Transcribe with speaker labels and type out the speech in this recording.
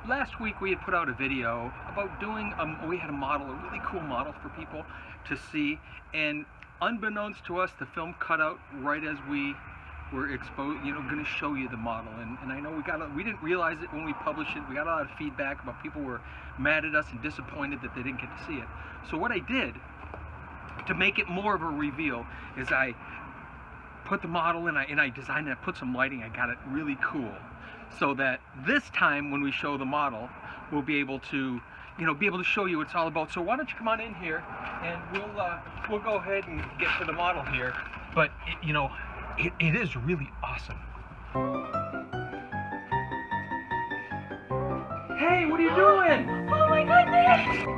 Speaker 1: last week we had put out a video about doing, we had a model, a really cool model for people to see, and unbeknownst to us, the film cut out right as we were exposed, going to show you the model. And I know we didn't realize it when we published it. We got a lot of feedback about people were mad at us and disappointed that they didn't get to see it. So what I did to make it more of a reveal is I put the model and I designed it, I put some lighting, I got it really cool, so that this time when we show the model, we'll be able to show you what it's all about. So why don't you come on in here, and we'll go ahead and get to the model here. But it is really awesome. Hey, what are you doing?
Speaker 2: Oh my goodness!